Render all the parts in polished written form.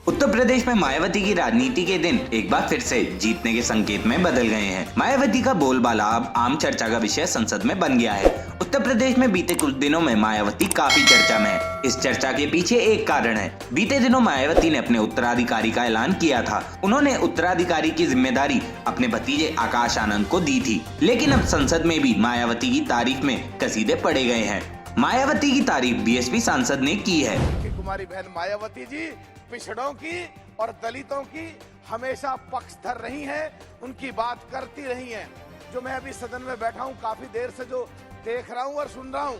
उत्तर प्रदेश में मायावती की राजनीति के दिन एक बार फिर से जीतने के संकेत में बदल गए हैं। मायावती का बोलबाला अब आम चर्चा का विषय संसद में बन गया है। उत्तर प्रदेश में बीते कुछ दिनों में मायावती काफी चर्चा में है। इस चर्चा के पीछे एक कारण है। बीते दिनों मायावती ने अपने उत्तराधिकारी का ऐलान किया था। उन्होंने उत्तराधिकारी की जिम्मेदारी अपने भतीजे आकाश आनंद को दी थी, लेकिन अब संसद में भी मायावती की तारीफ में कसीदे पड़े गए हैं। मायावती की तारीफ बीएसपी सांसद ने की है। कुमारी बहन मायावती जी पिछड़ों की और दलितों की हमेशा पक्षधर रही हैं, उनकी बात करती रही हैं। जो मैं अभी सदन में बैठा हूं, काफी देर से जो देख रहा हूं और सुन रहा हूं,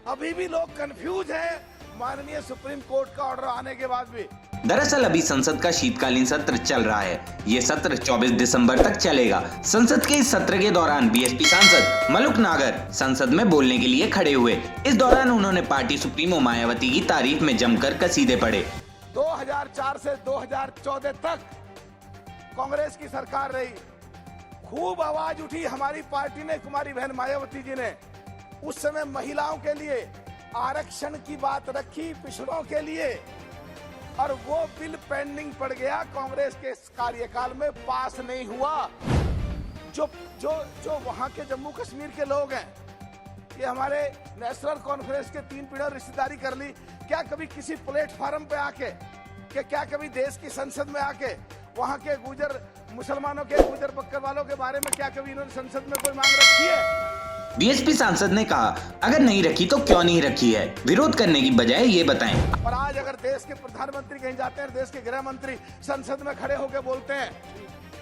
अभी भी लोग कंफ्यूज हैं माननीय सुप्रीम कोर्ट का ऑर्डर आने के बाद भी। दरअसल अभी संसद का शीतकालीन सत्र चल रहा है। ये सत्र 24 दिसंबर तक चलेगा। संसद के इस सत्र के दौरान बीएसपी सांसद मलुक नागर संसद में बोलने के लिए खड़े हुए। इस दौरान उन्होंने पार्टी सुप्रीमो मायावती की तारीफ में जमकर कसीदे पढ़े। 2004 से 2014 तक कांग्रेस की सरकार रही, खूब आवाज उठी हमारी पार्टी ने, कुमारी बहन मायावती जी ने। उस समय महिलाओं के लिए आरक्षण की बात रखी, पिछड़ों के लिए, और वो बिल पेंडिंग पड़ गया, कांग्रेस के कार्यकाल में पास नहीं हुआ। जो जो जो वहां के जम्मू कश्मीर के लोग हैं, ये हमारे नेशनल कॉन्फ्रेंस के 3 पीढ़ियों रिश्तेदारी कर ली, क्या कभी किसी प्लेटफार्म पे आके, क्या कभी देश की संसद में आके वहां के गुजर मुसलमानों के, गुजर बक्कर वालों के बारे में क्या कभी इन्होंने संसद में कोई मांग रखी है? बीएसपी सांसद ने कहा, अगर नहीं रखी तो क्यों नहीं रखी है, विरोध करने की बजाय ये बताएं। और आज अगर देश के प्रधानमंत्री कहीं जाते हैं, देश के गृह मंत्री संसद में खड़े होकर बोलते हैं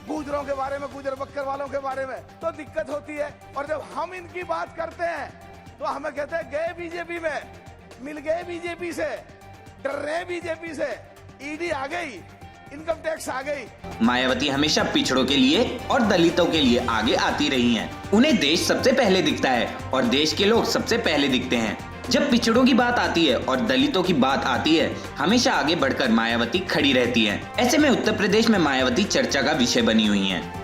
गुजरों के बारे में, गुजर बक्कर वालों के बारे में, तो दिक्कत होती है। और जब हम इनकी बात करते हैं तो हमें कहते हैं गए बीजेपी में, मिल गए बीजेपी से, डर रहे बीजेपी से, ईडी आ गई, इनकम टैक्स आ गई। मायावती हमेशा पिछड़ों के लिए और दलितों के लिए आगे आती रही हैं। उन्हें देश सबसे पहले दिखता है और देश के लोग सबसे पहले दिखते हैं। जब पिछड़ों की बात आती है और दलितों की बात आती है, हमेशा आगे बढ़कर मायावती खड़ी रहती हैं। ऐसे में उत्तर प्रदेश में मायावती चर्चा का विषय बनी हुई हैं।